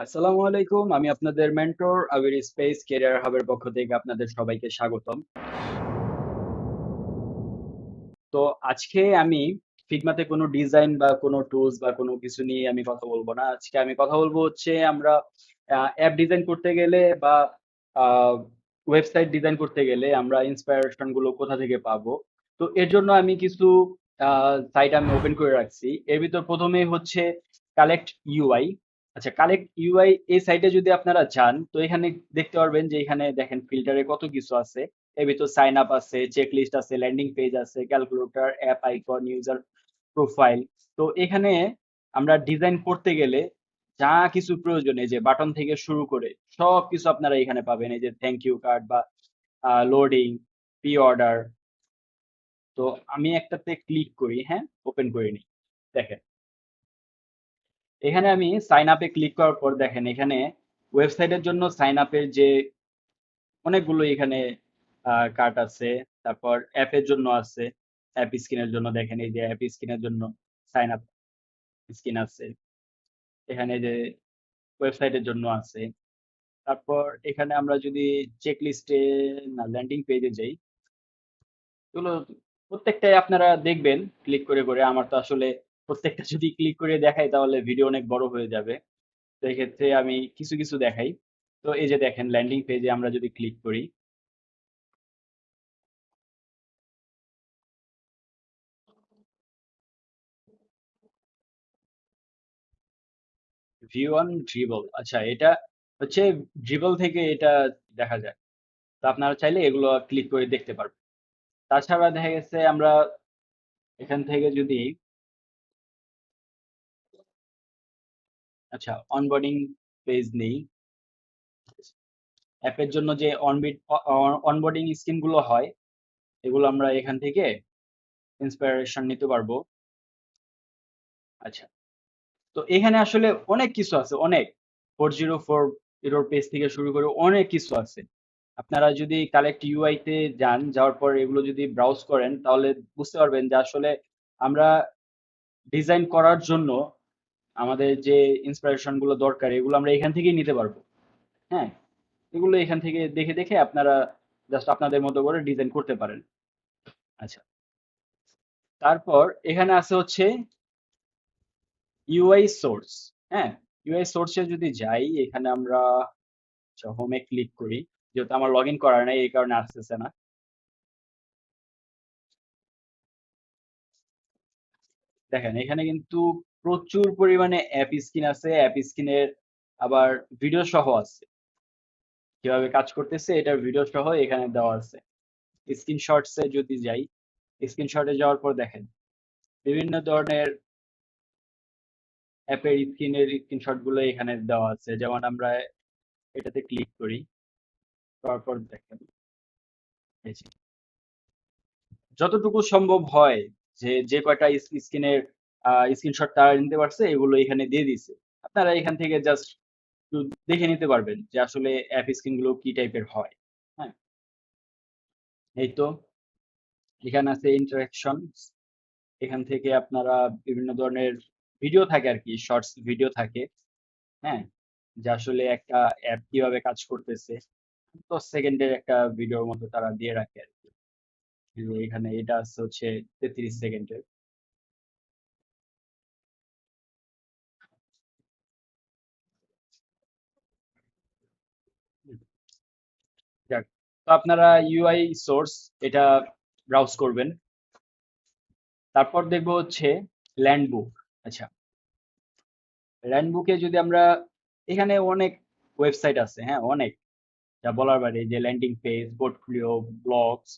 আসসালামু আলাইকুম। আমি আপনাদের মেন্টর আবির স্পেস ক্যারিয়ার হাবের পক্ষ থেকে আপনাদের সবাইকে স্বাগতম। তো আজকে আমি ফিগমাতে কোনো ডিজাইন বা কোনো টুলস বা কোনো কিছু নিয়ে আমি কথা বলবো না। আজকে আমি কথা বলবো হচ্ছে আমরা অ্যাপ ডিজাইন করতে গেলে বা ওয়েবসাইট ডিজাইন করতে গেলে আমরা ইন্সপিরেশন গুলো কোথা থেকে পাবো। তো এর জন্য আমি কিছু সাইট আমি ওপেন করে রাখছি। এর ভিতর প্রথমেই হচ্ছে কালেক্ট ইউআই। আচ্ছা, কালেক্ট ইউআই এই সাইটে যদি আপনারা যান তো এখানে দেখতে পারবেন যে এখানে দেখেন ফিল্টারে কত কিছু আছে। এর ভিতর সাইন আপ আছে, চেক লিস্ট আছে, ল্যান্ডিং পেজ আছে, calculator, app icon, user profile. তো এখানে আমরা ডিজাইন করতে গেলে যা কিছু প্রয়োজন, এই যে বাটন থেকে শুরু করে সব কিছু আপনারা এখানে পাবেন। এই যে থ্যাংক ইউ কার্ড বা লোডিং, প্রি অর্ডার। তো আমি একটাতে ক্লিক করি, হ্যাঁ, ওপেন করে নিই। দেখেন এখানে আমি সাইন আপে ক্লিক করার পর দেখেন এখানে ওয়েবসাইটের জন্য সাইন আপের যে অনেকগুলো এখানে কার্ড আছে। তারপর অ্যাপের জন্য আছে, অ্যাপ স্ক্রিনের জন্য দেখেন এই যে অ্যাপ স্ক্রিনের জন্য সাইন আপ স্ক্রিন আছে। এখানে যে ওয়েবসাইটের জন্য আছে। তারপর এখানে আমরা যদি চেক লিস্টে না ল্যান্ডিং পেজে যাই, এগুলো প্রত্যেকটাই আপনারা দেখবেন ক্লিক করে করে। আমার তো আসলে প্রত্যেকটা যদি ক্লিক করে দেখাই তাহলে ভিডিও অনেক বড় হয়ে যাবে। তো এক্ষেত্রে আমি কিছু কিছু দেখাই। তো এই যে দেখেন ল্যান্ডিং পেজে আমরা যদি ক্লিক করি, ভিউ অন ড্রিবল। আচ্ছা, এটা হচ্ছে ড্রিবল থেকে এটা দেখা যায়। তো আপনারা চাইলে এগুলো ক্লিক করে দেখতে পারবেন। তাছাড়া দেখা গেছে আমরা এখান থেকে যদি আচ্ছা অনবোর্ডিং পেজ নেই, অ্যাপের জন্য যে অনবোর্ডিং স্ক্রিন গুলো হয় এগুলো আমরা এখান থেকে ইন্সপিরেশন নিতে পারবো। আচ্ছা, তো এখানে আসলে অনেক কিছু আছে, অনেক 404 এরর পেজ থেকে শুরু করে অনেক কিছু আছে। আপনারা যদি কালেক্ট ইউআই তে যান, যাওয়ার পর এগুলো যদি ব্রাউজ করেন তাহলে বুঝতে পারবেন যে আসলে আমরা ডিজাইন করার জন্য আমাদের যে ইন্সপিরেশন গুলো দরকার এগুলো আমরা এখান থেকেই নিতে পারবো। হ্যাঁ, এগুলো এখান থেকে দেখে দেখে আপনারা জাস্ট আপনাদের মতো করে ডিজাইন করতে পারেন। আচ্ছা, তারপর এখানে আছে হচ্ছে ইউআই সোর্স। হ্যাঁ, ইউআই সোর্সে যদি যাই এখানে আমরা হোমে ক্লিক করি। যেহেতু আমার লগ ইন করা নাই এই কারণে আসতেছে না। দেখেন এখানে কিন্তু প্রচুর পরিমাণে অ্যাপ স্ক্রিন আছে, অ্যাপ স্ক্রিনের আবার ভিডিও সহ আছে। কিভাবে কাজ করতেছে এটার ভিডিও সহ এখানে দেওয়া আছে। স্ক্রিনশটসে যদি যাই, স্ক্রিনশটে যাওয়ার পর দেখেন বিভিন্ন ধরনের অ্যাপের স্ক্রিনের স্ক্রিনশট গুলো এখানে দেওয়া আছে। যেমন আমরা এটাতে ক্লিক করি, তারপর দেখেন এই যে যতটুকু সম্ভব হয় যে যে কয়টা স্ক্রিনের স্ক্রিনশট তারা নিতে পারছে এগুলো এখানে দিয়ে দিছে। আপনারা এখান থেকে জাস্ট একটু দেখে নিতে পারবেন যে আসলে অ্যাপ স্ক্রিন গুলো কি টাইপের হয়। হ্যাঁ, এই তো এখানে আছে ইন্টারাকশন। এখান থেকে আপনারা বিভিন্ন ধরনের ভিডিও থাকে আর কি, শর্টস ভিডিও থাকে। হ্যাঁ, যে আসলে একটা অ্যাপ কিভাবে কাজ করতেছে 10 সেকেন্ডের একটা ভিডিওর মতো তারা দিয়ে রাখে আর কি। এই যে এখানে এটা আছে হচ্ছে 33 সেকেন্ডের। যাক, তো আপনারা ইউআই সোর্স এটা ব্রাউজ করবেন। তারপর দেখবো হচ্ছে ল্যান্ড বুক। আচ্ছা, ল্যান্ড বুকে যদি আমরা এখানে অনেক ওয়েবসাইট আছে, হ্যাঁ অনেক, যা বলার বাইরে। যে ল্যান্ডিং পেজ, পোর্টফোলিও, ব্লগস,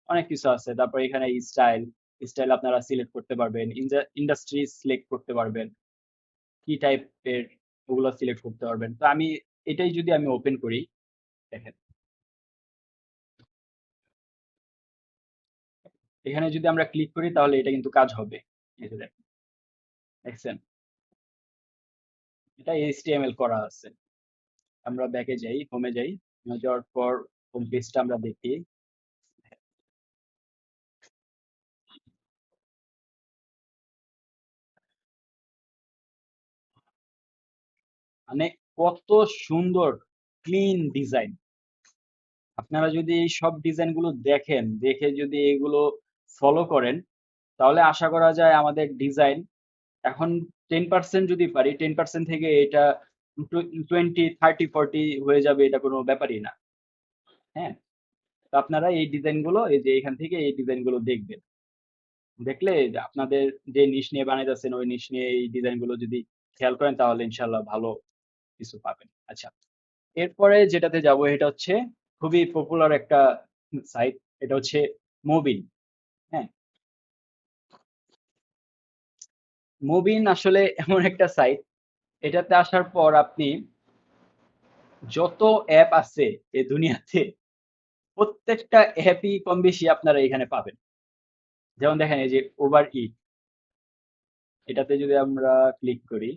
অনেক কিছু আছে। তারপর এখানে স্টাইল, স্টাইল আপনারা সিলেক্ট করতে পারবেন, ইন্ডাস্ট্রি সিলেক্ট করতে পারবেন, কি টাইপের ওগুলো সিলেক্ট করতে পারবেন। তো আমি এটাই যদি আমি ওপেন করি, দেখেন এখানে যদি আমরা ক্লিক করি তাহলে এটা কিন্তু কাজ হবে। এই যে দেখেন, দেখছেন এটা এইচটিএমএল করা আছে। আমরা ব্যাকে যাই, হোমে যাই, হোমে যাওয়ার পর হোম পেজটা আমরা দেখি। মানে কত সুন্দর ক্লিন ডিজাইন। আপনারা যদি এই সব ডিজাইন গুলো দেখেন, দেখে যদি এগুলো ফলো করেন, তাহলে আশা করা যায় আমাদের ডিজাইন এখন 10% যদি পারি, 10% থেকে এটা 20, 30, 40 হয়ে যাবে, এটা কোনো ব্যাপারই না। হ্যাঁ, তো আপনারা এই ডিজাইন গুলো, এই যে এখান থেকে এই ডিজাইন গুলো দেখবেন, দেখলে যে আপনাদের যে নিশ নিয়ে বানাইতেছেন ওই নিশ নিয়ে এই ডিজাইন গুলো যদি খেয়াল করেন, তাহলে ইনশাল্লাহ ভালো কিছু পাবেন। আচ্ছা, এরপরে যেটাতে যাব এটা হচ্ছে খুবই পপুলার একটা সাইট, এটা হচ্ছে মুবিন। হ্যাঁ, মুবিন আসলে এমন একটা সাইট, এটাতে আসার পর আপনি যত অ্যাপ আছে এই দুনিয়াতে, প্রত্যেকটা অ্যাপই কম বেশি আপনারা এখানে পাবেন। যেমন দেখেন এই যে উবার ইট, এটাতে যদি আমরা ক্লিক করি,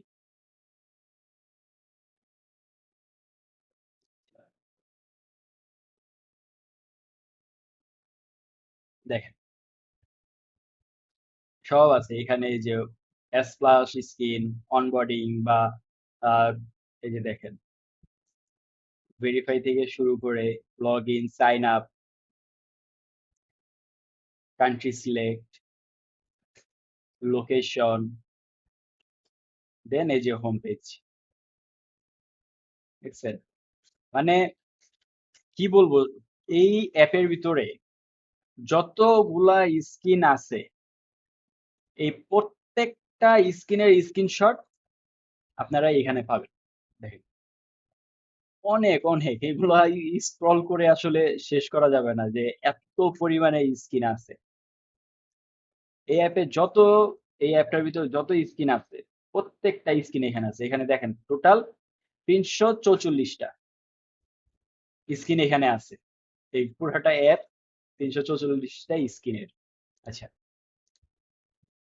দেখেন সব আছে এখানে। এই যে এস প্লাস স্কিন, অনবোর্ডিং বা আহ, এই যে দেখেন ভেরিফাই থেকে শুরু করে log in, sign up, country select, location, then এই যে হোম পেজ। দেখছেন, মানে কি বলবো, এই অ্যাপের ভিতরে যতগুলা স্কিন আছে, এই প্রত্যেকটা স্কিনের স্ক্রিনশট আপনারা এখানে পাবেন। দেখেন অনেক অনেক, এগুলা স্ক্রল করে আসলে শেষ করা যাবে না যে এত পরিমাণে স্কিন আছে এই অ্যাপে। এই অ্যাপটার ভিতরে যত স্কিন আছে, প্রত্যেকটা স্কিন এখানে আছে। এখানে দেখেন টোটাল 344টা স্কিন এখানে আছে। এই পুরোটা অ্যাপ 344টা স্কিনের। আচ্ছা,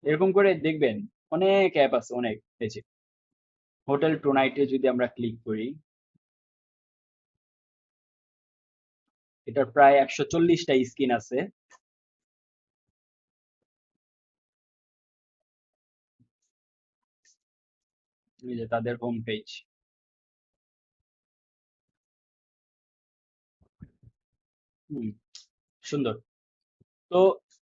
এরকম করে দেখবেন অনেক অ্যাপ আছে, অনেক। এই যে হোটেল টোনাইটে যদি আমরা ক্লিক করি, এটার প্রায় 140টা স্কিন আছে। এই যে তাদের হোম পেজ। হুম, সুন্দর। তো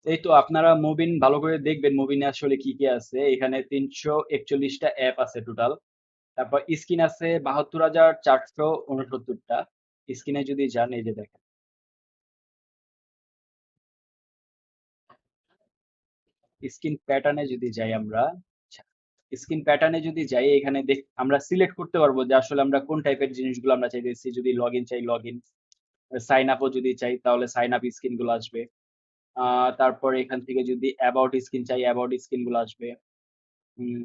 এই তো আপনারা মুবিন ভালো করে দেখবেন, মুবিনে আসলে কি কি আছে। এখানে 341টা অ্যাপ আছে টোটাল। তারপর স্কিন আছে 72,469টা। স্কিনে যদি যান, এই যে দেখেন স্কিন প্যাটার্নে যদি যাই আমরা, স্কিন প্যাটার্নে যদি যাই, এখানে আমরা সিলেক্ট করতে পারবো যে আসলে আমরা কোন টাইপের জিনিসগুলো আমরা চাইতেছি। যদি লগ ইন চাই লগ ইন, সাইন আপও যদি চাই তাহলে সাইন আপ স্কিন গুলো আসবে। তারপর এখান থেকে যদি অ্যাবাউট স্কিন চাই, অ্যাবাউট স্কিন গুলো আসবে। উম,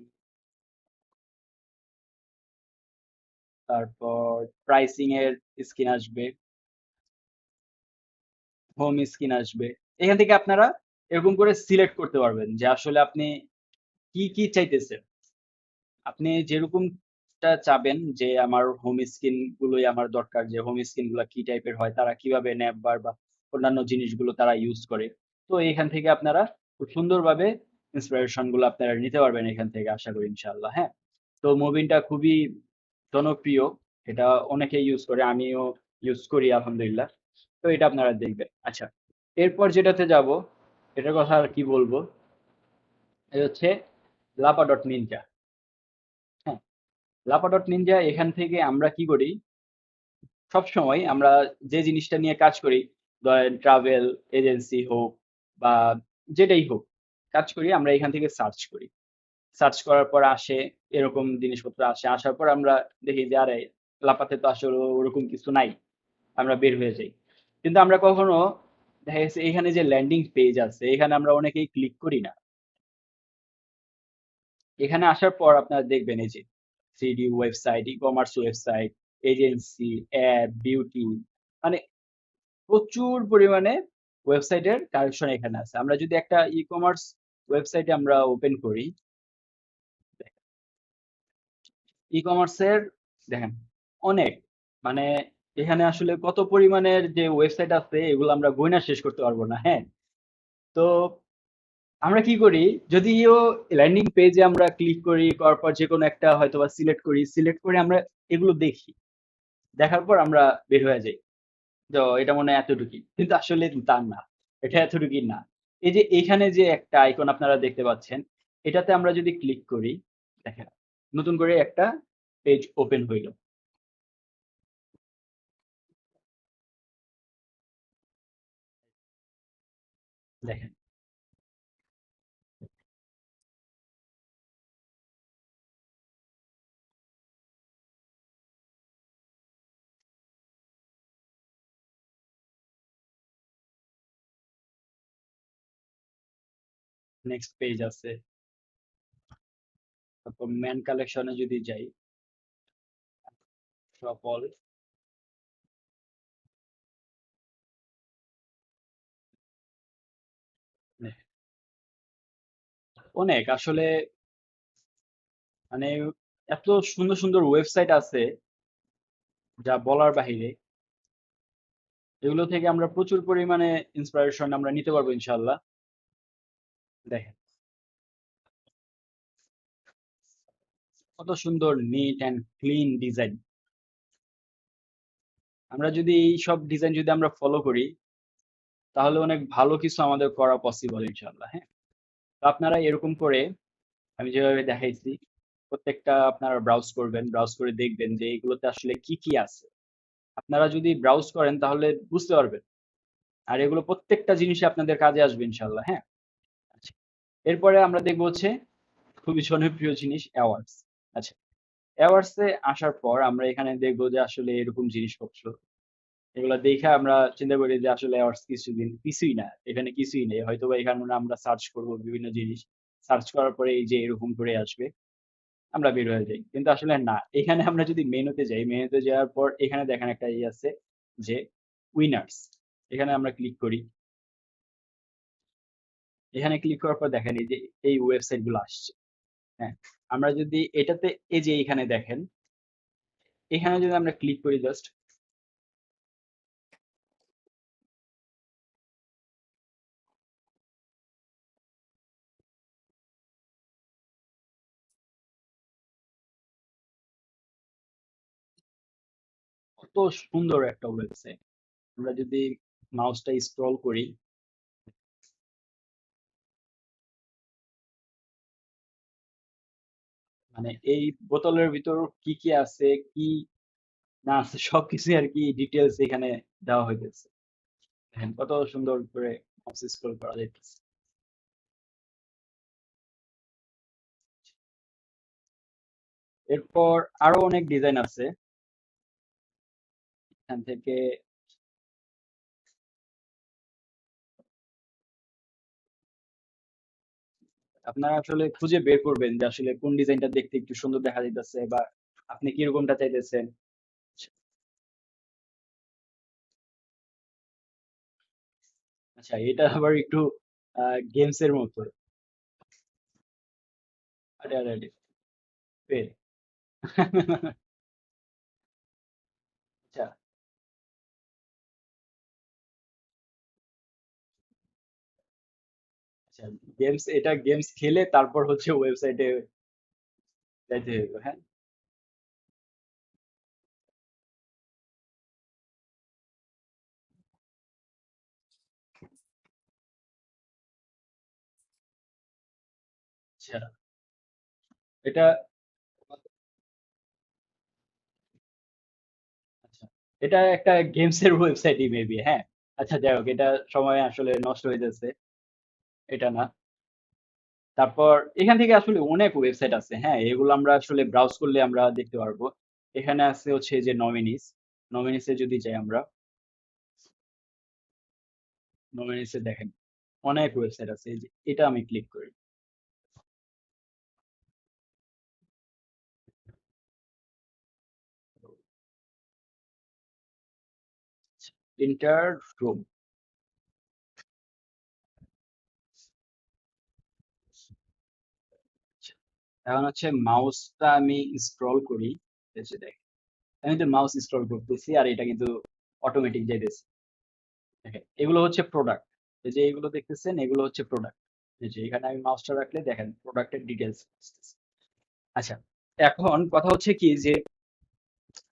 তারপর প্রাইসিং এর স্কিন আসবে, হোম স্কিন আসবে। এখান থেকে আপনারা এরকম করে সিলেক্ট করতে পারবেন যে আসলে আপনি কি কি চাইতেছেন। আপনি যেরকমটা চাবেন যে আমার হোম স্কিন গুলোই আমার দরকার, যে হোম স্কিন গুলা কি টাইপের হয়, তারা কিভাবে ন্যাপবার বা অন্যান্য জিনিসগুলো তারা ইউজ করে। তো এখান থেকে আপনারা খুব সুন্দরভাবে ইন্সপিরেশন গুলো আপনারা নিতে পারবেন এখান থেকে, আশা করি ইনশাআল্লাহ। হ্যাঁ, তো মুভিনটা খুবই জনপ্রিয়, এটা অনেকে ইউজ করে, আমিও ইউজ করি আলহামদুলিল্লাহ। তো এটা আপনারা দেখবেন। আচ্ছা, এরপর যেটাতে যাব, এটার কথা আর কি বলবো, এটা হচ্ছে লাপা ডট নিনজা। হ্যাঁ, লাপা ডট নিনজা, এখান থেকে আমরা কি করি, সবসময় আমরা যে জিনিসটা নিয়ে কাজ করি, ধরেন ট্রাভেল এজেন্সি হোক বা যেটাই হোক, কাজ করি আমরা এখান থেকে সার্চ করি। সার্চ করার পর আসে এরকম জিনিসপত্র আসে, আসার পর আমরা দেখি যে আরে লাপাতে তো আসলে ওরকম কিছু নাই, আমরা বের হয়ে যাই। কিন্তু আমরা কখনো দেখা গেছে এখানে যে ল্যান্ডিং পেজ আছে, এখানে আমরা অনেকেই ক্লিক করি না। এখানে আসার পর আপনারা দেখবেন এই যে 3D website, e commerce website, agency, app, beauty, মানে প্রচুর পরিমাণে ওয়েবসাইটের কালেকশন এখানে আছে। আমরা যদি একটা ই কমার্স ওয়েবসাইটে আমরা ওপেন করি, ই কমার্সের দেখেন অনেক, মানে এখানে আসলে কত পরিমাণের যে ওয়েবসাইট আছে, এগুলো আমরা গয়না শেষ করতে পারবো না। হ্যাঁ, তো আমরা কি করি, যদিও ল্যান্ডিং পেজে আমরা ক্লিক করি, করার পর যে কোনো একটা হয়তো বা সিলেক্ট করি, সিলেক্ট করে আমরা এগুলো দেখি, দেখার পর আমরা বের হয়ে যাই। তো এটা মনে হয় এতটুকুই, কিন্তু আসলে তা না, এটা এতটুকুই না। এই যে এখানে যে একটা আইকন আপনারা দেখতে পাচ্ছেন, এটাতে আমরা যদি ক্লিক করি, দেখেন নতুন করে একটা পেজ ওপেন হইল। দেখেন, নেক্সট পেজ আছে। তারপর ম্যান কালেকশনে যদি যাই, শপ অল, অনেক আসলে, মানে এত সুন্দর সুন্দর ওয়েবসাইট আছে যা বলার বাহিরে। এগুলো থেকে আমরা প্রচুর পরিমাণে ইন্সপিরেশন আমরা নিতে পারবো ইনশাল্লাহ। দেখেন কত সুন্দর নিট অ্যান্ড ক্লিন ডিজাইন। আমরা যদি এই সব ডিজাইন যদি আমরা ফলো করি, তাহলে অনেক ভালো কিছু আমাদের করা পসিবল ইনশাল্লাহ। হ্যাঁ, তো আপনারা এরকম করে আমি যেভাবে দেখাইছি, প্রত্যেকটা আপনারা ব্রাউজ করবেন, ব্রাউজ করে দেখবেন যে এগুলোতে আসলে কি কি আছে। আপনারা যদি ব্রাউজ করেন তাহলে বুঝতে পারবেন, আর এগুলো প্রত্যেকটা জিনিসই আপনাদের কাজে আসবে ইনশাল্লাহ। হ্যাঁ, আচ্ছা, এরপরে আমরা দেখবো হচ্ছে খুবই জনপ্রিয় জিনিস, অ্যাওয়ার্ডস। আচ্ছা, অ্যাওয়ার্ডসে আসার পর আমরা এখানে দেখবো যে আসলে এরকম জিনিসপত্র, এগুলো দেখে আমরা চিন্তা করি যে আসলে অ্যাওয়ার্ডস কিছুই না, এখানে কিছুই নেই, হয়তো বা এখানে আমরা সার্চ করব বিভিন্ন জিনিস, সার্চ করার পরে এই যে এরকম করে আসবে, আমরা বের হয়ে যাই। কিন্তু আসলে না, এখানে আমরা যদি মেনুতে যাই, মেনুতে যাওয়ার পর এখানে দেখেন একটা ইয়ে আছে যে উইনার্স, এখানে আমরা ক্লিক করি। এখানে ক্লিক করার পর দেখেন এই যে এই ওয়েবসাইট গুলো আসছে। হ্যাঁ, আমরা যদি এটাতে, এই যে এখানে দেখেন, এখানে যদি আমরা ক্লিক করি জাস্ট, কত সুন্দর একটা ওয়েবসাইট। আমরা যদি মাউসটা স্ক্রল করি, মানে এই বোতলের ভিতর কি কি আছে, কি না আছে, সবকিছু আর কি ডিটেলস এখানে দেওয়া হয়েছে। দেখেন কত সুন্দর করে মাউস স্ক্রল করা যাইতেছে। এরপর আরো অনেক ডিজাইন আছে, এখান থেকে আপনারা আসলে খুঁজে বের করবেন যে আসলে কোন ডিজাইনটা দেখতে একটু সুন্দর দেখা যাইতেছে, বা আপনি কিরকমটা চাইতেছেন। আচ্ছা, এটা আবার একটু গেমস এর মতো। আরে আরে আরে, fail। আচ্ছা আচ্ছা, গেমস, এটা গেমস খেলে তারপর হচ্ছে ওয়েবসাইটে যাইতে হবে। হ্যাঁ, আচ্ছা, এটা, আচ্ছা, এটা একটা গেমস এর ওয়েবসাইটই মেবি। হ্যাঁ, আচ্ছা যাই হোক, এটা সময় আসলে নষ্ট হয়ে যাচ্ছে, এটা না। তারপর এখান থেকে আসলে অনেক ওয়েবসাইট আছে। হ্যাঁ, এগুলো আমরা আসলে ব্রাউজ করলে আমরা দেখতে পারবো। এখানে আছে হচ্ছে যে নমিনিস, নমিনিসে যদি যাই আমরা, নমিনিসে দেখেন অনেক ওয়েবসাইট আছে। এই যে এটা আমি ক্লিক করি, প্রিন্টার রুম। এখন হচ্ছে মাউসটা আমি স্ক্রল করি, এই যে দেখেন আমি তো মাউস স্ক্রল করতেছি আর এটা কিন্তু অটোমেটিক যাইতেছে। দেখেন এগুলো হচ্ছে প্রোডাক্ট, এই যে এগুলো দেখতেছেন, এগুলো হচ্ছে প্রোডাক্ট। এই যে এখানে আমি মাউসটা রাখলে দেখেন প্রোডাক্টের ডিটেলস। আচ্ছা, এখন কথা হচ্ছে কি যে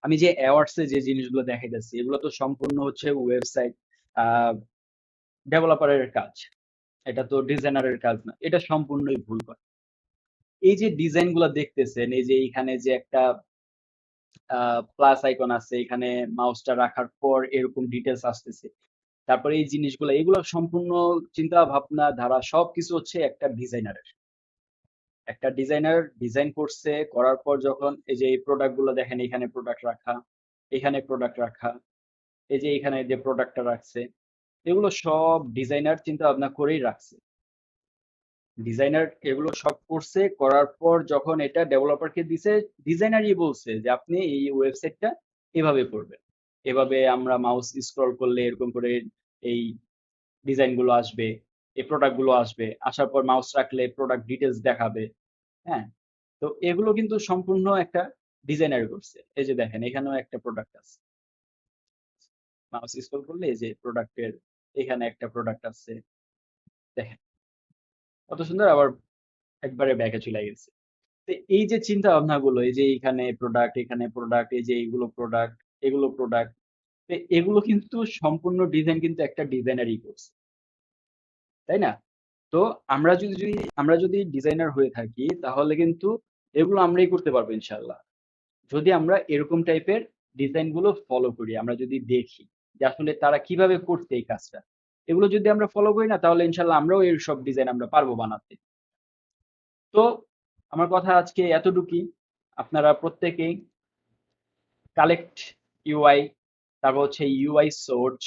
আমি যে অ্যাওয়ার্ডস এ যে জিনিসগুলো দেখাইতেছি এগুলো তো সম্পূর্ণ হচ্ছে ওয়েবসাইট ডেভেলপারের কাজ। এটা তো ডিজাইনারের কাজ না, এটা সম্পূর্ণই ভুল করে। এই যে ডিজাইন গুলা দেখতেছেন, এই যে এখানে যে একটা প্লাস আইকন আছে, এখানে মাউসটা রাখার পর এরকম ডিটেলস আসতেছে, তারপরে এই জিনিসগুলো এগুলো সম্পূর্ণ চিন্তা ভাবনা ধারা সবকিছু হচ্ছে একটা ডিজাইনারের। একটা ডিজাইনার ডিজাইন করছে, করার পর যখন এই যে এই প্রোডাক্ট গুলো দেখেন, এখানে প্রোডাক্ট রাখা, এখানে প্রোডাক্ট রাখা, এই যে এখানে যে প্রোডাক্টটা রাখছে, এগুলো সব ডিজাইনার চিন্তা ভাবনা করেই রাখছে। ডিজাইনার এগুলো সব করছে, করার পর যখন এটা ডেভেলপারকে দিছে, ডিজাইনারই বলছে যে আপনি এই ওয়েবসাইটটা এভাবে করবেন, এভাবে আমরা মাউস স্ক্রল করলে এরকম করে এই ডিজাইন গুলো আসবে, এই প্রোডাক্ট গুলো আসবে, আসার পর মাউস রাখলে প্রোডাক্ট ডিটেলস দেখাবে। হ্যাঁ, তো এগুলো কিন্তু সম্পূর্ণ একটা ডিজাইনার করছে। এই যে দেখেন এখানেও একটা প্রোডাক্ট আছে, মাউস স্ক্রল করলে এই যে প্রোডাক্টের এখানে একটা প্রোডাক্ট আছে, দেখেন কত সুন্দর, আবার একবারে ব্যাকে চলে গেছে। তো এই যে চিন্তা ভাবনা গুলো, এই যে এখানে প্রোডাক্ট, এখানে প্রোডাক্ট, এই যে এইগুলো প্রোডাক্ট, এগুলো প্রোডাক্ট, এগুলো কিন্তু সম্পূর্ণ ডিজাইন কিন্তু একটা ডিজাইনারই করছে, তাই না? তো আমরা যদি ডিজাইনার হয়ে থাকি তাহলে কিন্তু এগুলো আমরাই করতে পারবো ইনশাল্লাহ। যদি আমরা এরকম টাইপের ডিজাইন গুলো ফলো করি, আমরা যদি দেখি যে আসলে তারা কিভাবে করছে এই কাজটা, এগুলো যদি আমরা ফলো করি না, তাহলে ইনশাল্লাহ আমরাও এর সব ডিজাইন আমরা পারবো বানাতে। তো আমার কথা আজকে এতটুকুই। আপনারা প্রত্যেকেই কালেক্ট ইউআই, তারপর হচ্ছে ইউআই সোর্স,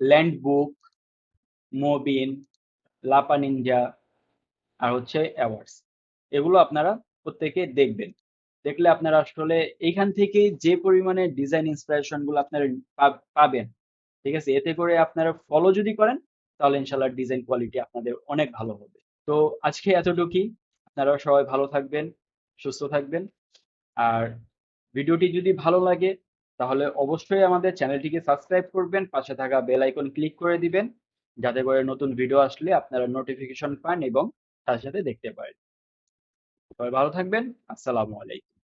ল্যান্ড বুক, মোবিন, লাপা নিনজা, আর হচ্ছে অ্যাওয়ার্ডস, এগুলো আপনারা প্রত্যেকে দেখবেন। দেখলে আপনারা আসলে এইখান থেকে যে পরিমাণে ডিজাইন ইন্সপিরেশন গুলো আপনারা পাবেন, ঠিক আছে, এতে করে আপনারা ফলো যদি করেন তাহলে ইনশাল্লাহ ডিজাইন কোয়ালিটি আপনাদের অনেক ভালো হবে। তো আজকে এতটুকুই। আপনারা সবাই ভালো থাকবেন, সুস্থ থাকবেন। আর ভিডিওটি যদি ভালো লাগে তাহলে অবশ্যই আমাদের চ্যানেলটিকে সাবস্ক্রাইব করবেন, পাশে থাকা বেল আইকন ক্লিক করে দিবেন, যাতে করে নতুন ভিডিও আসলে আপনারা নোটিফিকেশন পান এবং সাথে সাথে দেখতে পারেন। সবাই ভালো থাকবেন। আসসালামু আলাইকুম।